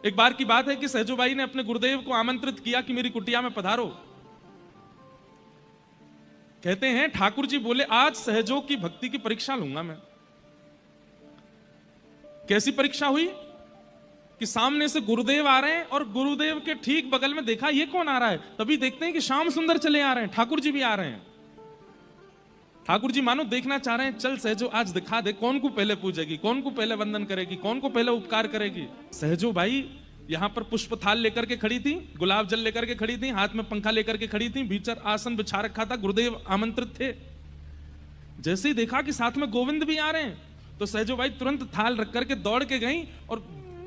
एक बार की बात है कि सहजोबाई ने अपने गुरुदेव को आमंत्रित किया कि मेरी कुटिया में पधारो। कहते हैं ठाकुर जी बोले आज सहजों की भक्ति की परीक्षा लूंगा मैं। कैसी परीक्षा हुई कि सामने से गुरुदेव आ रहे हैं और गुरुदेव के ठीक बगल में देखा ये कौन आ रहा है, तभी देखते हैं कि श्याम सुंदर चले आ रहे हैं, ठाकुर जी भी आ रहे हैं। ठाकुर जी मानो देखना चाह रहे हैं, चल सहजो आज दिखा दे कौन को पहले पूजेगी, कौन को पहले वंदन करेगी, कौन को पहले उपकार करेगी। सहजो भाई यहां पर पुष्प थाल लेकर के खड़ी थी, गुलाब जल लेकर के खड़ी थी, हाथ में पंखा लेकर के खड़ी थी, भीतर आसन बिछा रखा था, गुरुदेव आमंत्रित थे। जैसे ही देखा कि साथ में गोविंद भी आ रहे हैं तो सहजो भाई तुरंत थाल रख करके दौड़ के गई और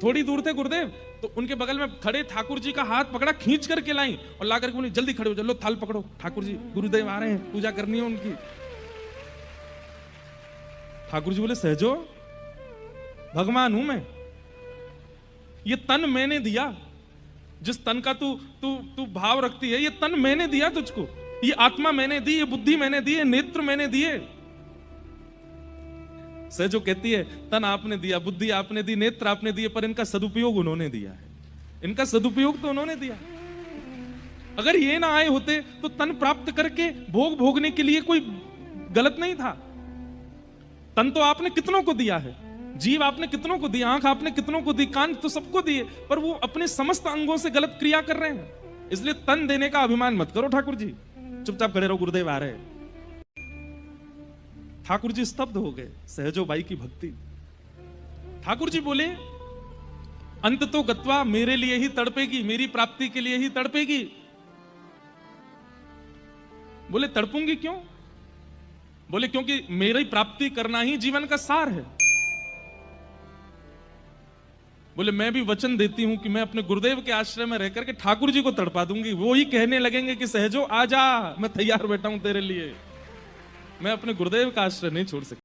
थोड़ी दूर थे गुरुदेव तो उनके बगल में खड़े ठाकुर जी का हाथ पकड़ा, खींच करके लाई और ला करके बोली जल्दी खड़े हो, चलो थाल पकड़ो, ठाकुर जी गुरुदेव आ रहे हैं, पूजा करनी है उनकी। ठाकुर जी बोले सहजो भगवान हूं मैं, ये तन मैंने दिया, जिस तन का तू तू तू भाव रखती है, ये तन मैंने दिया तुझको, ये आत्मा मैंने दी, ये बुद्धि मैंने दी, ये नेत्र मैंने दिए। सहजो कहती है तन आपने दिया, बुद्धि आपने दी, नेत्र आपने दिए, पर इनका सदुपयोग उन्होंने दिया है, इनका सदुपयोग तो उन्होंने दिया। अगर ये ना आए होते तो तन प्राप्त करके भोग भोगने के लिए कोई गलत नहीं था। तन तो आपने कितनों को दिया है, जीव आपने कितनों को दिया, आंख आपने कितनों को दी, कान तो सबको दिए, पर वो अपने समस्त अंगों से गलत क्रिया कर रहे हैं। इसलिए तन देने का अभिमान मत करो ठाकुर जी, चुपचाप खड़े रहो, गुरुदेव आ रहे हैं। ठाकुर जी स्तब्ध हो गए, सहजो बाई की भक्ति। ठाकुर जी बोले अंत तो गत्वा मेरे लिए ही तड़पेगी, मेरी प्राप्ति के लिए ही तड़पेगी। बोले तड़पूंगी क्यों? बोले क्योंकि मेरी प्राप्ति करना ही जीवन का सार है। बोले मैं भी वचन देती हूं कि मैं अपने गुरुदेव के आश्रय में रहकर के ठाकुर जी को तड़पा दूंगी, वो ही कहने लगेंगे कि सहजो आजा, मैं तैयार बैठा हूं तेरे लिए, मैं अपने गुरुदेव का आश्रय नहीं छोड़ सकती।